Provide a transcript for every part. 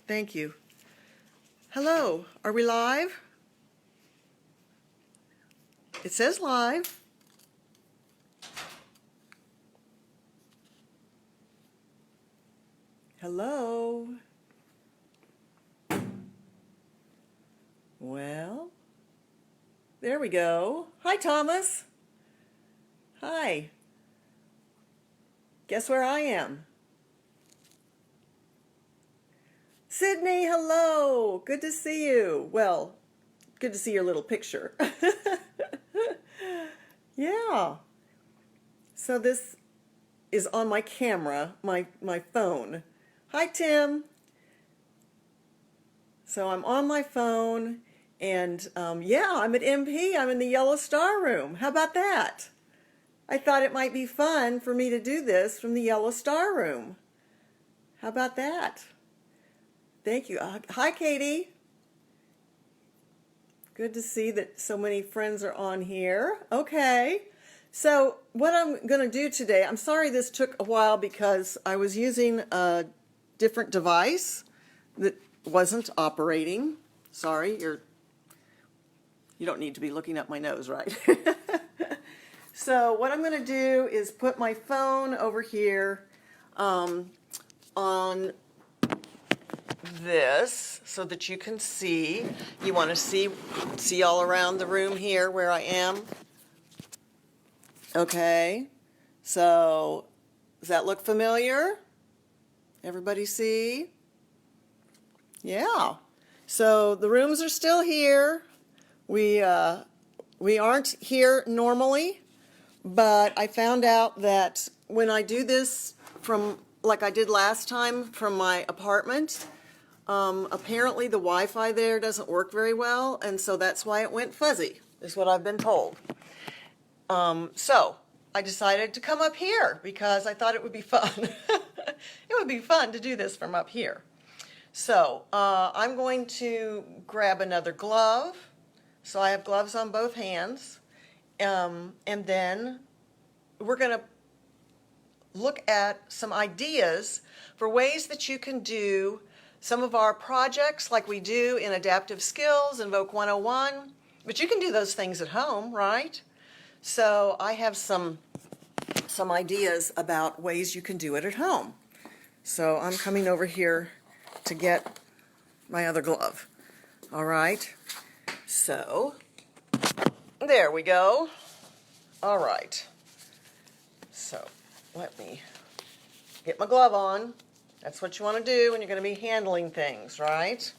Thank you. Hello, are we live? It says live. Hello. Well, there we go. Hi, Thomas. Hi. Guess where I am? Sydney, hello. Good to see you. Well, good to see your little picture. Yeah. So this is on my camera, my phone. Hi, Tim. So I'm on my phone, and yeah, I'm at MP. I'm in the Yellow Star Room. How about that? I thought it might be fun for me to do this from the Yellow Star Room. How about that? Thank you. Hi, Katie. Good to see that so many friends are on here. Okay. So what I'm going to do today, I'm sorry this took a while because I was using a different device that wasn't operating. Sorry, you don't need to be looking up my nose, right? So what I'm going to do is put my phone over here on this so that you can see. You want to see all around the room here where I am? Okay. So does that look familiar? Everybody see? Yeah. So the rooms are still here. We aren't here normally, but I found out that when I do this from, like I did last time, from my apartment, apparently the Wi-Fi there doesn't work very well, and so that's why it went fuzzy, is what I've been told. So I decided to come up here because I thought it would be fun. It would be fun to do this from up here. So I'm going to grab another glove. So I have gloves on both hands. And then we're going to look at some ideas for ways that you can do some of our projects like we do in Adaptive Skills and Voc 101. But you can do those things at home, right? So I have some ideas about ways you can do it at home. So I'm coming over here to get my other glove. All right. So there we go. All right. So let me get my glove on. That's what you want to do when you're going to be handling things, right?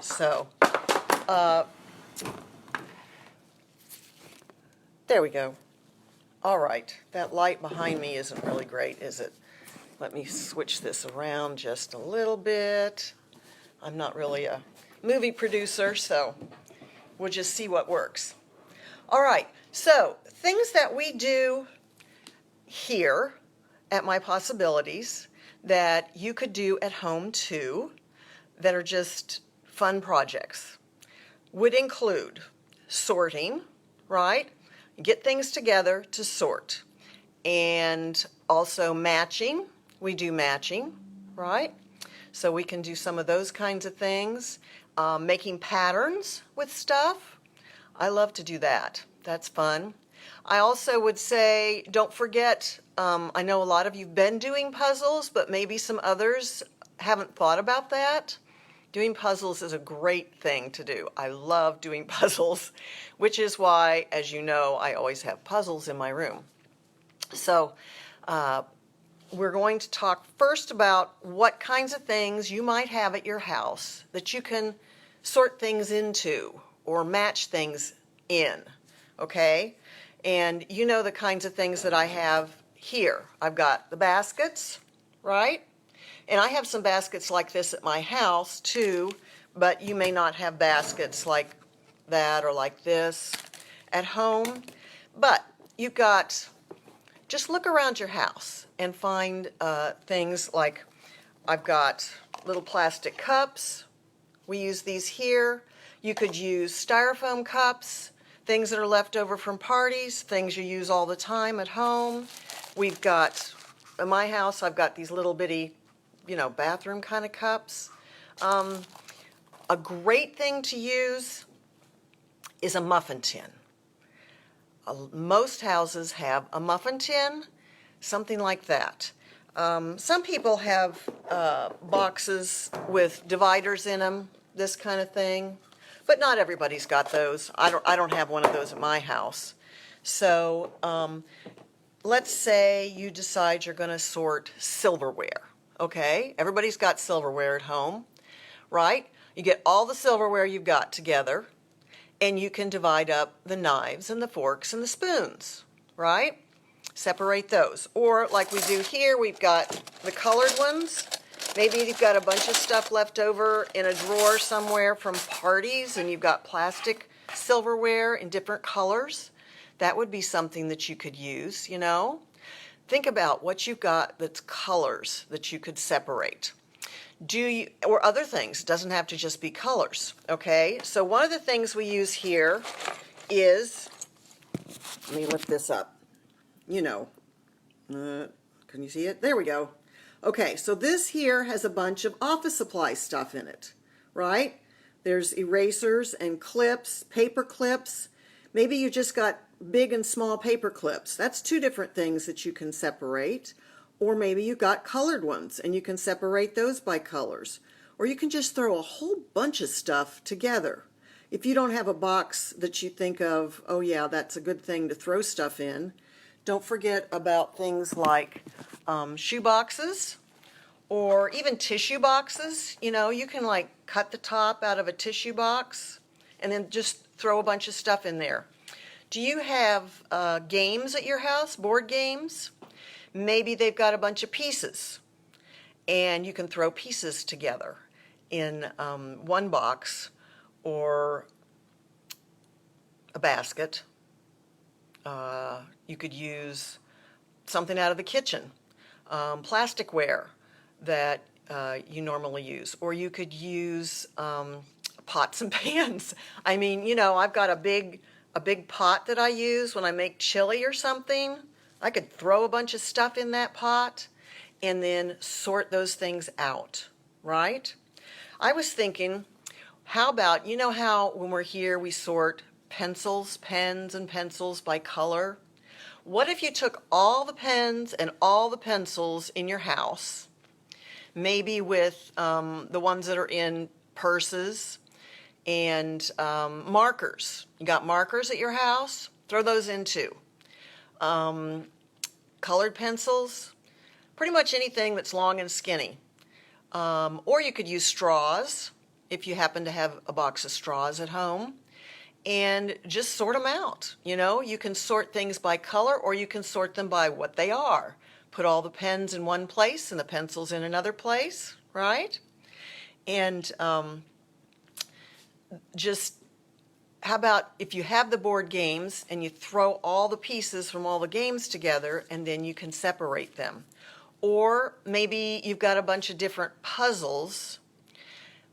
So there we go. All right. That light behind me isn't really great, is it? Let me switch this around just a little bit. I'm not really a movie producer, so we'll just see what works. All right, so things that we do here at My Possibilities that you could do at home too, that are just fun projects, would include sorting, right? Get things together to sort. And also matching. We do matching, right? So we can do some of those kinds of things. Making patterns with stuff. I love to do that. That's fun. I also would say, don't forget, I know a lot of you've been doing puzzles, but maybe some others haven't thought about that. Doing puzzles is a great thing to do. I love doing puzzles, which is why, as you know, I always have puzzles in my room. So we're going to talk first about what kinds of things you might have at your house that you can sort things into or match things in, okay? And you know the kinds of things that I have here. I've got the baskets, right? And I have some baskets like this at my house too, but you may not have baskets like that or like this at home. But you've got, just look around your house and find things like, I've got little plastic cups. We use these here. You could use styrofoam cups, things that are left over from parties, things you use all the time at home. We've got, in my house, I've got these little bitty, bathroom kind of cups. A great thing to use is a muffin tin. Most houses have a muffin tin, something like that. Some people have boxes with dividers in them, this kind of thing, but not everybody's got those. I don't have one of those at my house. So let's say you decide you're going to sort silverware. Okay, everybody's got silverware at home, right? You get all the silverware you've got together, and you can divide up the knives and the forks and the spoons, right? Separate those. Or like we do here, we've got the colored ones. Maybe you've got a bunch of stuff left over in a drawer somewhere from parties, and you've got plastic silverware in different colors. That would be something that you could use, you know? Think about what you've got that's colors that you could separate. Or other things, it doesn't have to just be colors, okay? So one of the things we use here is, let me lift this up, you know, can you see it? There we go. Okay, so this here has a bunch of office supply stuff in it, right? There's erasers and clips, paper clips. Maybe you just got big and small paper clips. That's two different things that you can separate. Or maybe you got colored ones and you can separate those by colors. Or you can just throw a whole bunch of stuff together. If you don't have a box that you think of, oh yeah, that's a good thing to throw stuff in, don't forget about things like shoe boxes or even tissue boxes. You know, you can like cut the top out of a tissue box and then just throw a bunch of stuff in there. Do you have games at your house, board games? Maybe they've got a bunch of pieces, and you can throw pieces together in one box or a basket. You could use something out of the kitchen, plasticware that you normally use, or you could use pots and pans. I mean, you know, I've got a big pot that I use when I make chili or something. I could throw a bunch of stuff in that pot and then sort those things out, right? I was thinking, how about, you know how when we're here we sort pencils, pens and pencils by color? What if you took all the pens and all the pencils in your house, maybe with the ones that are in purses and markers. You got markers at your house? Throw those in too. Colored pencils, pretty much anything that's long and skinny. Or you could use straws if you happen to have a box of straws at home, and just sort them out. You know, you can sort things by color, or you can sort them by what they are. Put all the pens in one place and the pencils in another place, right? And just how about if you have the board games and you throw all the pieces from all the games together and then you can separate them. Or maybe you've got a bunch of different puzzles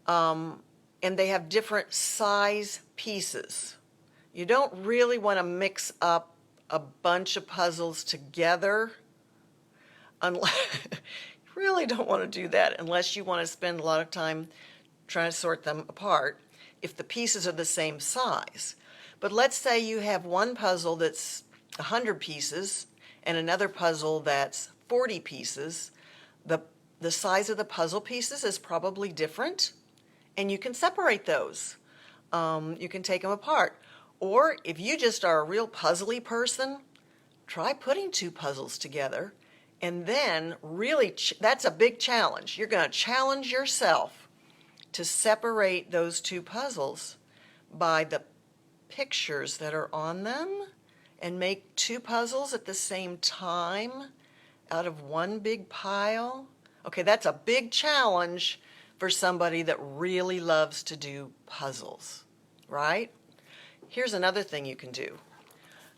and they have different size pieces. You don't really want to mix up a bunch of puzzles together. You really don't want to do that unless you want to spend a lot of time trying to sort them apart if the pieces are the same size. But let's say you have one puzzle that's 100 pieces and another puzzle that's 40 pieces. The size of the puzzle pieces is probably different, and you can separate those. You can take them apart. Or if you just are a real puzzly person, try putting two puzzles together, and then really, that's a big challenge. You're going to challenge yourself to separate those two puzzles by the pictures that are on them and make two puzzles at the same time out of one big pile. Okay, that's a big challenge for somebody that really loves to do puzzles, right? Here's another thing you can do.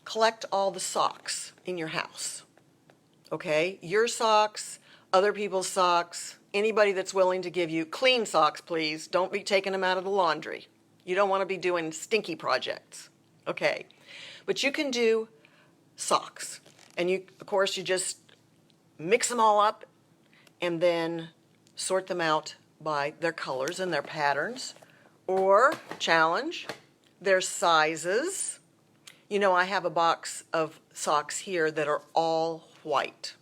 Collect all the socks in your house. Okay, your socks, other people's socks, anybody that's willing to give you clean socks, please. Don't be taking them out of the laundry. You don't want to be doing stinky projects. Okay, but you can do socks. And you, of course, you just mix them all up and then sort them out by their colors and their patterns, or challenge, their sizes. You know, I have a box of socks here that are all white.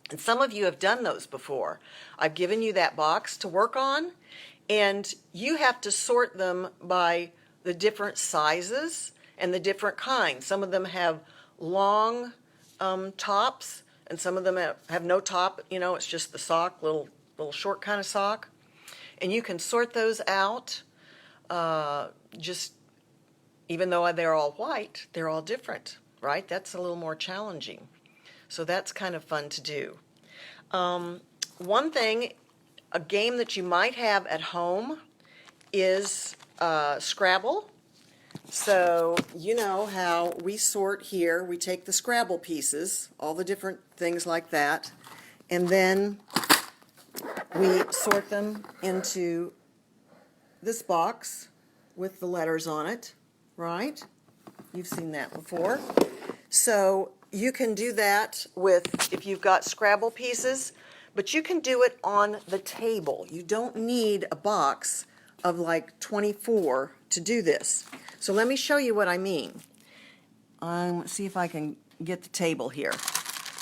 And some of you have done those before. I've given you that box to work on, and you have to sort them by the different sizes and the different kinds. Some of them have long tops, and some of them have no top. You know, it's just the sock, little short kind of sock. And you can sort those out. Just even though they're all white, they're all different, right? That's a little more challenging. So that's kind of fun to do. One thing, a game that you might have at home is Scrabble. So you know how we sort here. We take the Scrabble pieces, all the different things like that, and then we sort them into this box with the letters on it, right? You've seen that before. So you can do that with, if you've got Scrabble pieces, but you can do it on the table. You don't need a box of like 24 to do this. So let me show you what I mean. Let's see if I can get the table here.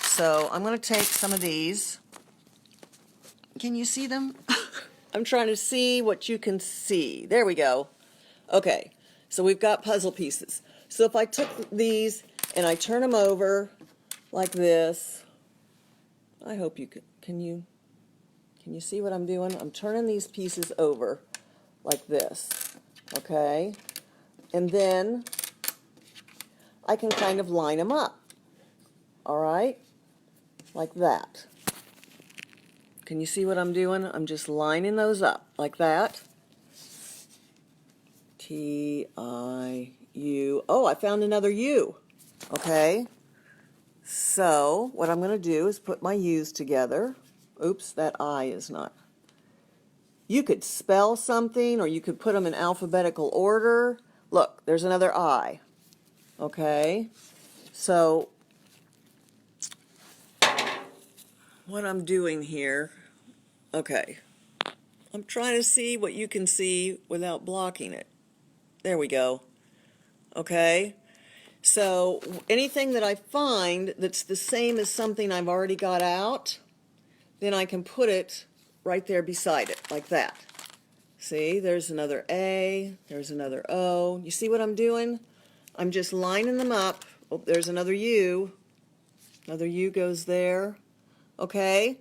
So I'm going to take some of these. Can you see them? I'm trying to see what you can see. There we go. Okay, so we've got puzzle pieces. So if I took these and I turn them over like this, I hope you can you see what I'm doing? I'm turning these pieces over like this, okay? And then I can kind of line them up, all right? Like that. Can you see what I'm doing? I'm just lining those up like that. T-I-U. Oh, I found another U. Okay. So what I'm going to do is put my U's together. Oops, that I is not. You could spell something, or you could put them in alphabetical order. Look, there's another I. Okay. So what I'm doing here, okay, I'm trying to see what you can see without blocking it. There we go. Okay, so anything that I find that's the same as something I've already got out, then I can put it right there beside it, like that. See, there's another A, there's another O. You see what I'm doing? I'm just lining them up. Oh, there's another U. Another U goes there. Okay?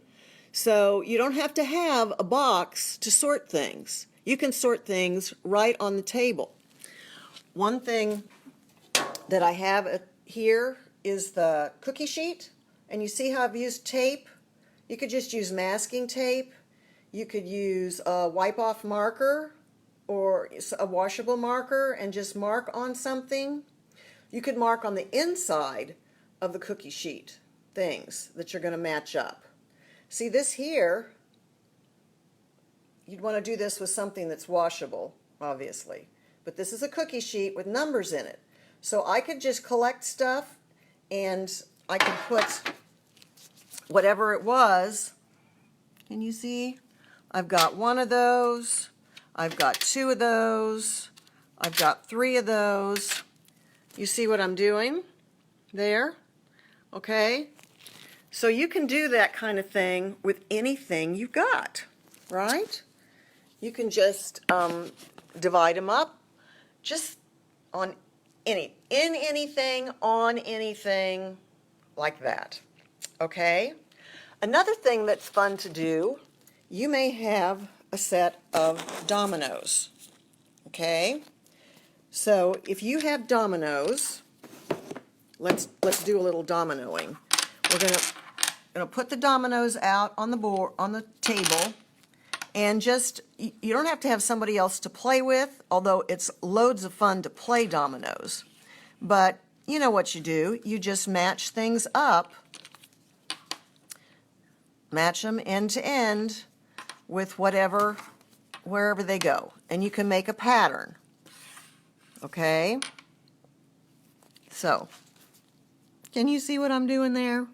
So you don't have to have a box to sort things. You can sort things right on the table. One thing that I have here is the cookie sheet. And you see how I've used tape? You could just use masking tape. You could use a wipe-off marker or a washable marker and just mark on something. You could mark on the inside of the cookie sheet things that you're going to match up. See this here, you'd want to do this with something that's washable, obviously. But this is a cookie sheet with numbers in it. So I could just collect stuff and I could put whatever it was. Can you see? I've got one of those. I've got two of those. I've got three of those. You see what I'm doing there? Okay? So you can do that kind of thing with anything you've got, right? You can just divide them up just on anything, on anything, like that. Okay? Another thing that's fun to do, you may have a set of dominoes. Okay? So if you have dominoes, let's do a little dominoing. We're gonna put the dominoes out on the board, on the table, and just, you don't have to have somebody else to play with, although it's loads of fun to play dominoes. But you know what you do, you just match things up, match them end to end with whatever, wherever they go. And you can make a pattern. Okay? So, can you see what I'm doing there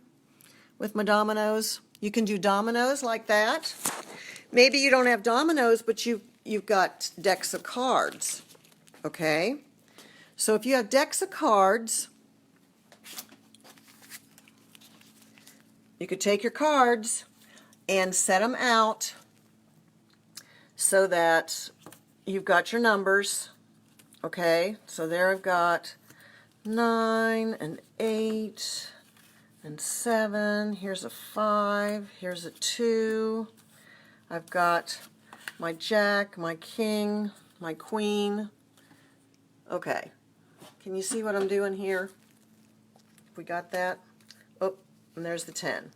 with my dominoes? You can do dominoes like that. Maybe you don't have dominoes, but you've got decks of cards, okay? So if you have decks of cards, you could take your cards and set them out so that you've got your numbers, okay? So there I've got 9 and 8 and 7. Here's a 5. Here's a 2. I've got my jack, my king, my queen. Okay. Can you see what I'm doing here? We got that? Oh, and there's the 10.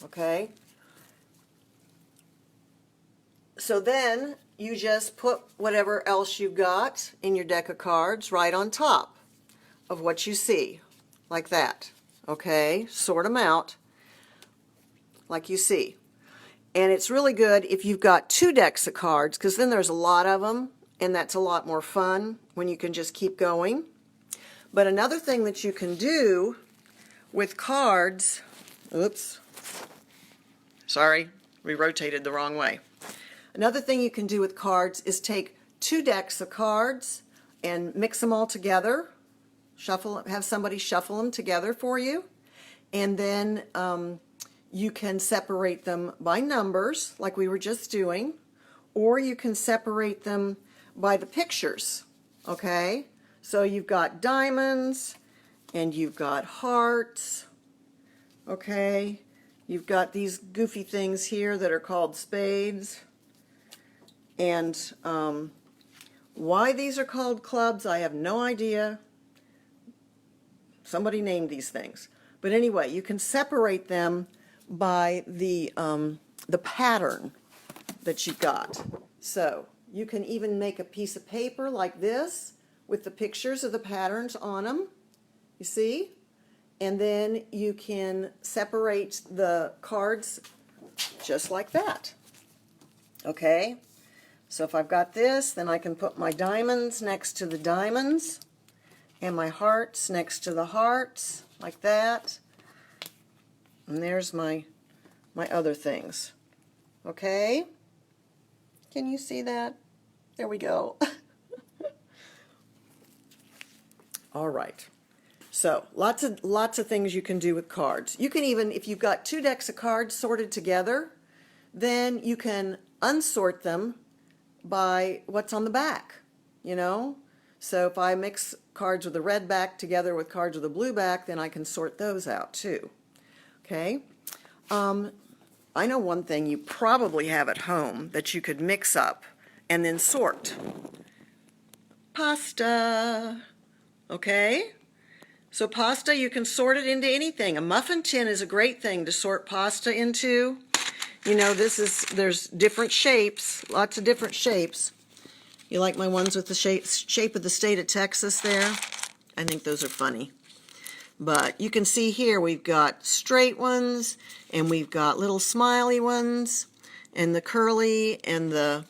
Okay? So then you just put whatever else you got in your deck of cards right on top of what you see, like that. Okay? Sort them out like you see. And it's really good if you've got 2 decks of cards, because then there's a lot of them, and that's a lot more fun when you can just keep going. But another thing that you can do with cards, oops, sorry, we rotated the wrong way. Another thing you can do with cards is take 2 decks of cards and mix them all together, have somebody shuffle them together for you, and then you can separate them by numbers, like we were just doing, or you can separate them by the pictures, okay? So you've got diamonds, and you've got hearts, okay? You've got these goofy things here that are called spades, and why these are called clubs, I have no idea. Somebody named these things. But anyway, you can separate them by the pattern that you've got. So you can even make a piece of paper like this with the pictures of the patterns on them, you see? And then you can separate the cards just like that. Okay? So if I've got this, then I can put my diamonds next to the diamonds and my hearts next to the hearts, like that. And there's my other things. Okay? Can you see that? There we go. All right. So lots of things you can do with cards. You can even, if you've got 2 decks of cards sorted together, then you can unsort them by what's on the back, you know? So if I mix cards with a red back together with cards with a blue back, then I can sort those out too. Okay? I know one thing you probably have at home that you could mix up and then sort. Pasta. Okay? So pasta, you can sort it into anything. A muffin tin is a great thing to sort pasta into. You know, there's different shapes, lots of different shapes. You like my ones with the shape of the state of Texas there? I think those are funny. But you can see here we've got straight ones, and we've got little smiley ones, and the curly, and the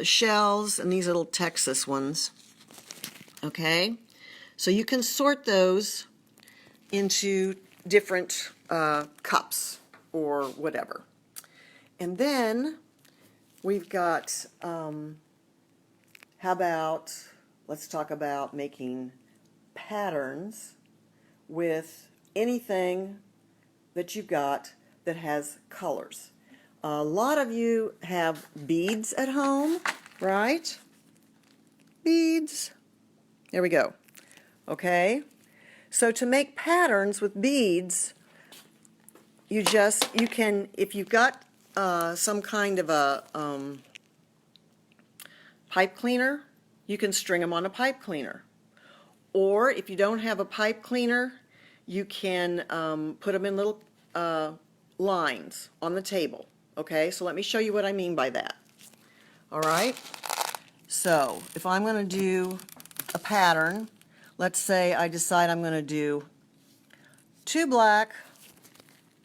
shells, and these little Texas ones. Okay? So you can sort those into different cups or whatever. And then we've got, let's talk about making patterns with anything that you've got that has colors. A lot of you have beads at home, right? Beads. There we go. Okay? So to make patterns with beads, you can, if you've got some kind of a pipe cleaner, you can string them on a pipe cleaner. Or if you don't have a pipe cleaner, you can put them in little lines on the table. Okay, so let me show you what I mean by that. All right, so if I'm going to do a pattern, let's say I decide I'm going to do 2 black,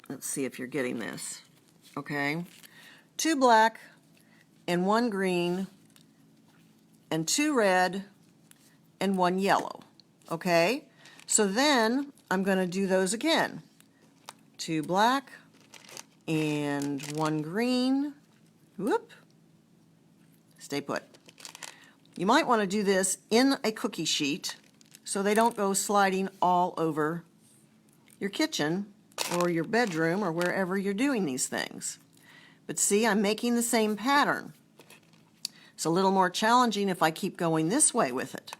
let's see if you're getting this, okay, 2 black and 1 green and 2 red and 1 yellow, okay? So then I'm going to do those again. 2 black and 1 green Whoop. Stay put. You might want to do this in a cookie sheet so they don't go sliding all over your kitchen or your bedroom or wherever you're doing these things. But see, I'm making the same pattern. It's a little more challenging if I keep going this way with it.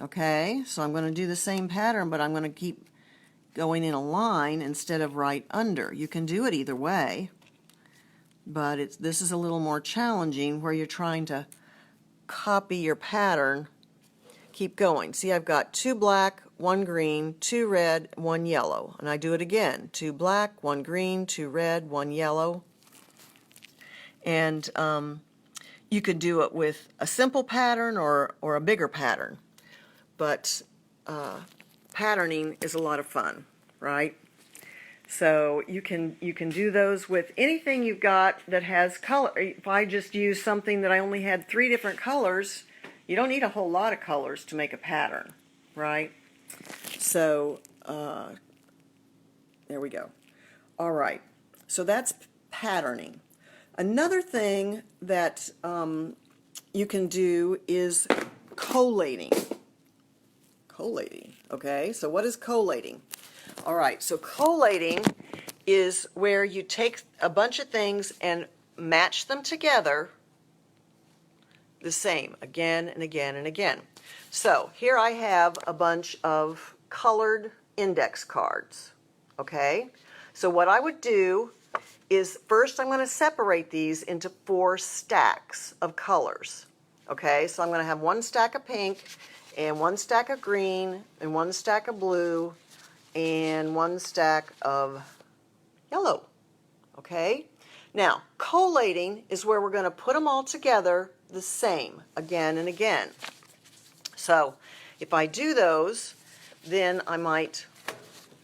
Okay, so I'm going to do the same pattern, but I'm going to keep going in a line instead of right under. You can do it either way, but this is a little more challenging where you're trying to copy your pattern. Keep going. See, I've got 2 black, 1 green, 2 red, 1 yellow. And I do it again. 2 black, 1 green, 2 red, 1 yellow. And you could do it with a simple pattern or a bigger pattern. But patterning is a lot of fun, right? So you can do those with anything you've got that has color. If I just use something that I only had 3 different colors, you don't need a whole lot of colors to make a pattern, right? So there we go. All right, so that's patterning. Another thing that you can do is collating. Collating, okay? So what is collating? All right, so collating is where you take a bunch of things and match them together the same again and again and again. So here I have a bunch of colored index cards, okay? So what I would do is first I'm going to separate these into 4 stacks of colors, okay? So I'm going to have 1 stack of pink and 1 stack of green and 1 stack of blue and 1 stack of yellow, okay? Now, collating is where we're going to put them all together the same again and again. So if I do those, then I might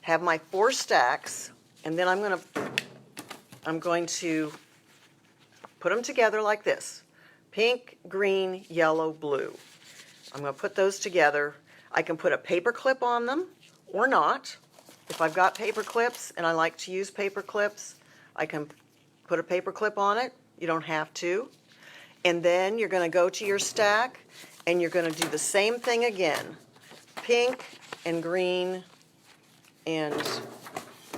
have my 4 stacks, and then I'm going to put them together like this: pink, green, yellow, blue. I'm going to put those together. I can put a paper clip on them or not. If I've got paper clips and I like to use paper clips, I can put a paper clip on it. You don't have to. And then you're going to go to your stack and you're going to do the same thing again. Pink and green, and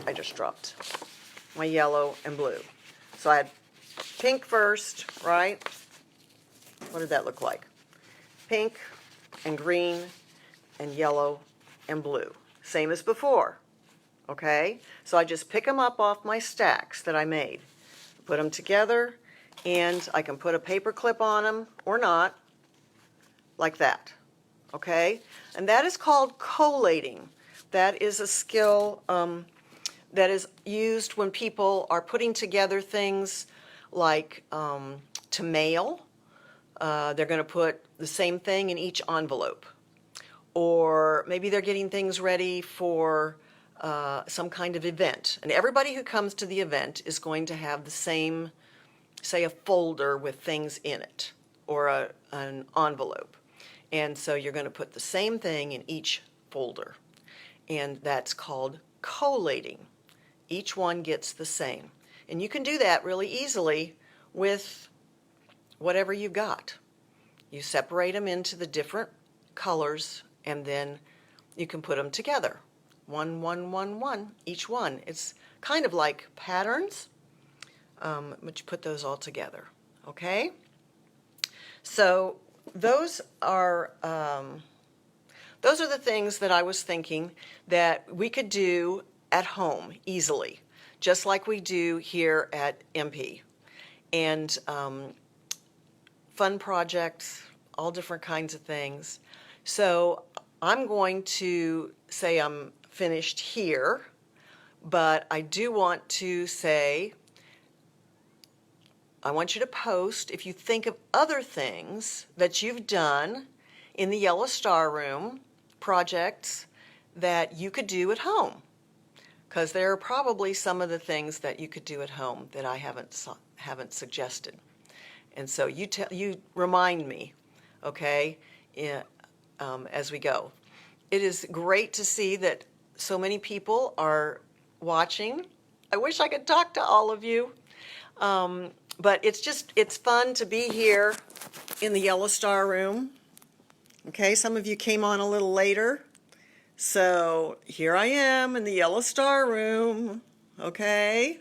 I just dropped my yellow and blue. So I had pink first, right? What did that look like? Pink and green and yellow and blue. Same as before, okay? So I just pick them up off my stacks that I made, put them together, and I can put a paper clip on them or not, like that, okay? And that is called collating. That is a skill that is used when people are putting together things like to mail. They're going to put the same thing in each envelope. Or maybe they're getting things ready for some kind of event. And everybody who comes to the event is going to have the same, say, a folder with things in it, or an envelope. And so you're going to put the same thing in each folder. And that's called collating. Each one gets the same. And you can do that really easily with whatever you've got. You separate them into the different colors, and then you can put them together. 1, 1, 1, 1, each one. It's kind of like patterns, but you put those all together, okay? So those are the things that I was thinking that we could do at home easily, just like we do here at MP. And fun projects, all different kinds of things. So I'm going to say I'm finished here, but I do want to say, I want you to post if you think of other things that you've done in the Yellow Star Room projects that you could do at home, because there are probably some of the things that you could do at home that I haven't suggested. And so you remind me, okay, as we go. It is great to see that so many people are watching. I wish I could talk to all of you. But it's fun to be here in the Yellow Star room. Okay, some of you came on a little later. So here I am in the Yellow Star room. Okay,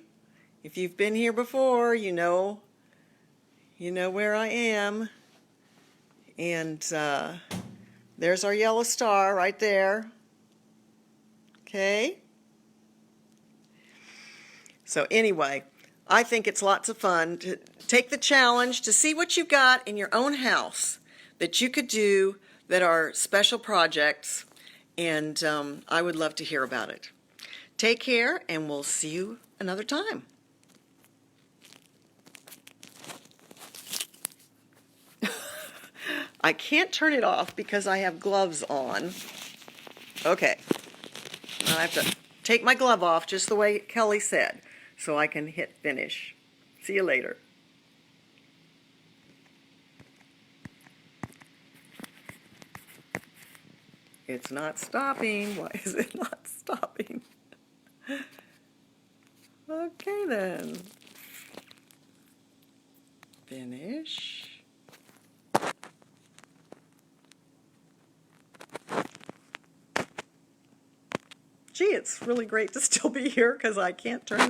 if you've been here before, you know where I am. And there's our yellow star right there. Okay. So anyway, I think it's lots of fun to take the challenge to see what you've got in your own house that you could do that are special projects, and I would love to hear about it. Take care, and we'll see you another time. I can't turn it off because I have gloves on. Okay. I have to take my glove off just the way Kelly said so I can hit finish. See you later. It's not stopping. Why is it not stopping? Okay then. Finish. Gee, it's really great to still be here because I can't turn this